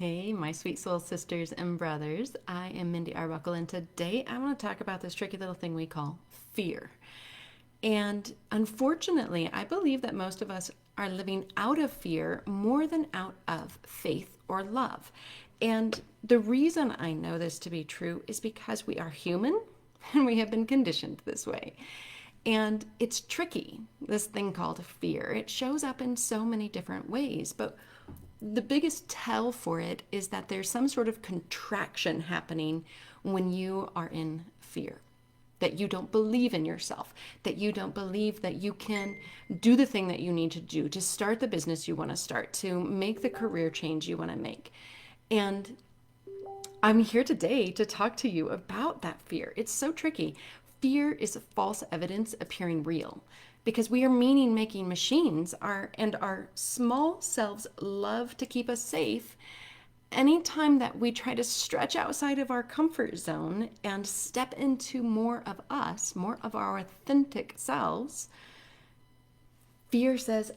Hey, my sweet soul sisters and brothers. I am Mindy Arbuckle, and today I want to talk about this tricky little thing we call fear. And unfortunately, I believe that most of us are living out of fear more than out of faith or love. And the reason I know this to be true is because we are human and we have been conditioned this way. And it's tricky, this thing called fear. It shows up in so many different ways, but the biggest tell for it is that there's some sort of contraction happening when you are in fear. That you don't believe in yourself, that you don't believe that you can do the thing that you need to do, to start the business you want to start, to make the career change you want to make. And I'm here today to talk to you about that fear. It's so tricky. Fear is false evidence appearing real because we are meaning making machines and our small selves love to keep us safe. Anytime that we try to stretch outside of our comfort zone and step into more of us, more of our authentic selves, fear says,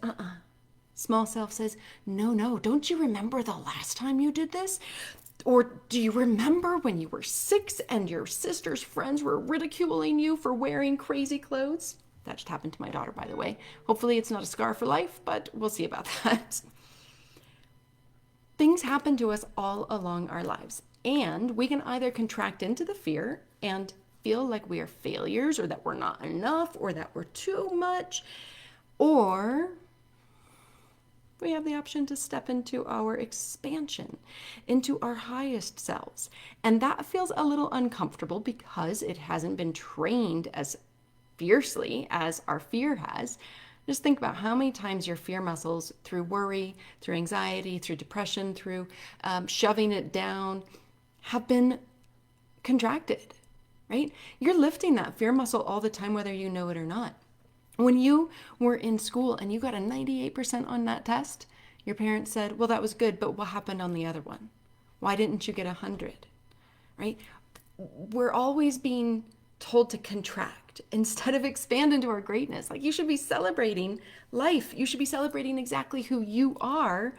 Small self says, no, don't you remember the last time you did this? Or do you remember when you were 6 and your sister's friends were ridiculing you for wearing crazy clothes? That just happened to my daughter, by the way. Hopefully it's not a scar for life, but we'll see about that. Things happen to us all along our lives, and we can either contract into the fear and feel like we are failures or that we're not enough or that we're too much, or we have the option to step into our expansion, into our highest selves. And that feels a little uncomfortable because it hasn't been trained as fiercely as our fear has. Just think about how many times your fear muscles, through worry, through anxiety, through depression, through shoving it down, have been contracted, right? You're lifting that fear muscle all the time, whether you know it or not. When you were in school and you got a 98% on that test, your parents said, well, that was good, but what happened on the other one? Why didn't you get 100, right? We're always being told to contract instead of expand into our greatness. Like, you should be celebrating life. You should be celebrating exactly who you are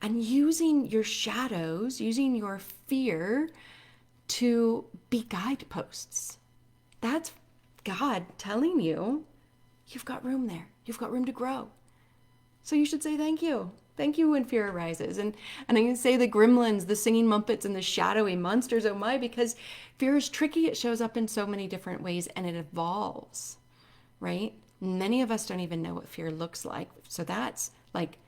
and using your shadows, using your fear to be guideposts. That's God telling you you've got room there. You've got room to grow. So you should say thank you. Thank you when fear arises. And I can say the gremlins, the singing muppets, and the shadowy monsters, oh my, because fear is tricky. It shows up in so many different ways and it evolves, right? Many of us don't even know what fear looks like. So that's like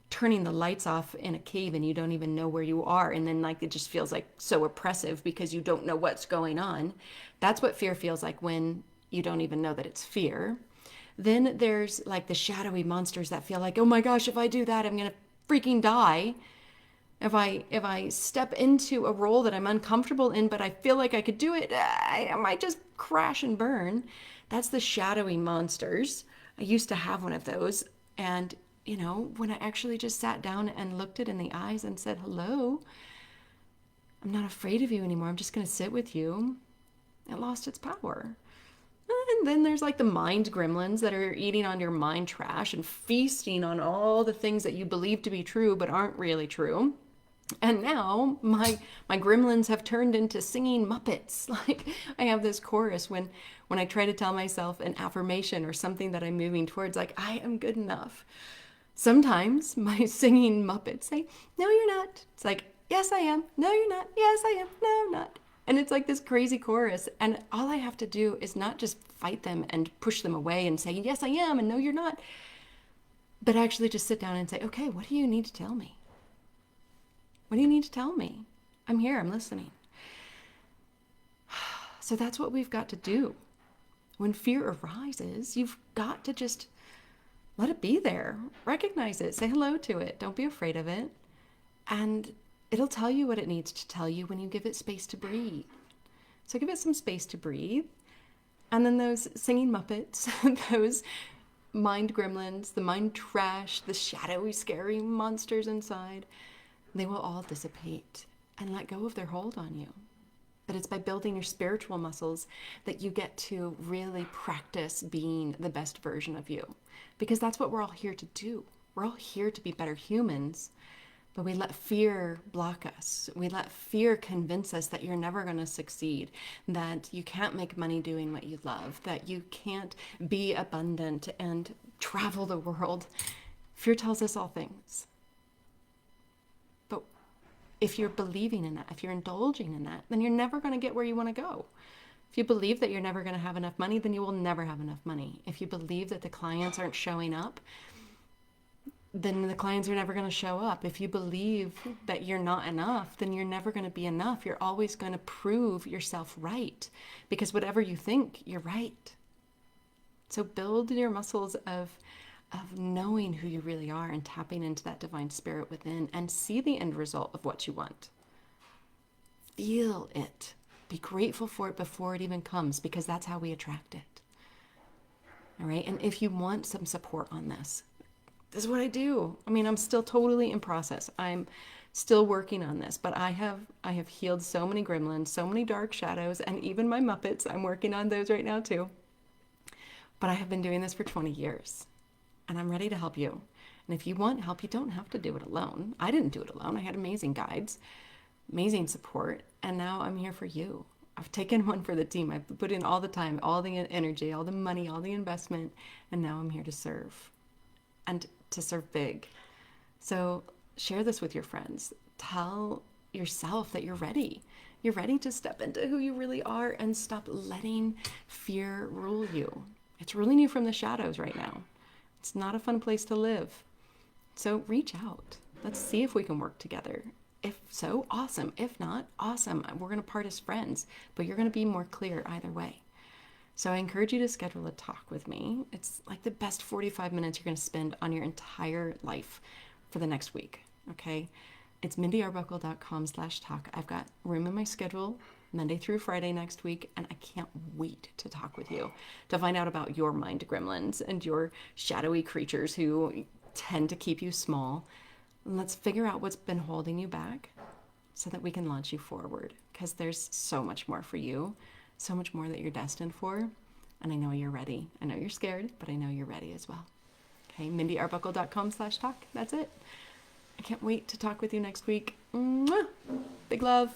turning the lights off in a cave and you don't even know where you are. And then like it just feels like so oppressive because you don't know what's going on. That's what fear feels like when you don't even know that it's fear. Then there's like the shadowy monsters that feel like, oh my gosh, if I do that, I'm going to freaking die. If I step into a role that I'm uncomfortable in, but I feel like I could do it, I might just crash and burn. That's the shadowy monsters. I used to have one of those. And, when I actually just sat down and looked it in the eyes and said, hello, I'm not afraid of you anymore. I'm just going to sit with you. It lost its power. And then there's like the mind gremlins that are eating on your mind trash and feasting on all the things that you believe to be true but aren't really true. And now my gremlins have turned into singing muppets. Like, I have this chorus when I try to tell myself an affirmation or something that I'm moving towards, like, I am good enough. Sometimes my singing muppets say, no, you're not. It's like, yes, I am. No, you're not. Yes, I am. No, I'm not. And it's like this crazy chorus. And all I have to do is not just fight them and push them away and say, yes, I am, and no, you're not. But actually just sit down and say, okay, what do you need to tell me? What do you need to tell me? I'm here, I'm listening. So that's what we've got to do. When fear arises, you've got to just let it be there. Recognize it. Say hello to it. Don't be afraid of it. And it'll tell you what it needs to tell you when you give it space to breathe. So give it some space to breathe. And then those singing muppets, those mind gremlins, the mind trash, the shadowy, scary monsters inside, they will all dissipate and let go of their hold on you. But it's by building your spiritual muscles that you get to really practice being the best version of you. Because that's what we're all here to do. We're all here to be better humans. But we let fear block us. We let fear convince us that you're never going to succeed, that you can't make money doing what you love, that you can't be abundant and travel the world. Fear tells us all things. But if you're believing in that, if you're indulging in that, then you're never going to get where you want to go. If you believe that you're never going to have enough money, then you will never have enough money. If you believe that the clients aren't showing up, then the clients are never going to show up. If you believe that you're not enough, then you're never going to be enough. You're always going to prove yourself right, because whatever you think, you're right. So build your muscles of knowing who you really are and tapping into that divine spirit within, and see the end result of what you want. Feel it. Be grateful for it before it even comes, because that's how we attract it. All right. And if you want some support on this is what I do. I mean, I'm still totally in process. I'm still working on this, but I have healed so many gremlins, so many dark shadows, and even my muppets. I'm working on those right now too. But I have been doing this for 20 years, and I'm ready to help you. And if you want help, you don't have to do it alone. I didn't do it alone. I had amazing guides, amazing support, and now I'm here for you. I've taken one for the team. I've put in all the time, all the energy, all the money, all the investment, and now I'm here to serve, and to serve big. So share this with your friends. Tell yourself that you're ready. You're ready to step into who you really are and stop letting fear rule you. It's ruling you from the shadows right now. It's not a fun place to live. So reach out. Let's see if we can work together. If so, awesome. If not, awesome. We're going to part as friends, but you're going to be more clear either way. So I encourage you to schedule a talk with me. It's like the best 45 minutes you're going to spend on your entire life for the next week, okay? It's mindyarbuckle.com/talk. I've got room in my schedule Monday through Friday next week, and I can't wait to talk with you to find out about your mind gremlins and your shadowy creatures who tend to keep you small. And let's figure out what's been holding you back so that we can launch you forward, because there's so much more for you. So much more that you're destined for. And I know you're ready. I know you're scared, but I know you're ready as well. Okay, mindyarbuckle.com/talk. That's it. I can't wait to talk with you next week. Mwah! Big love.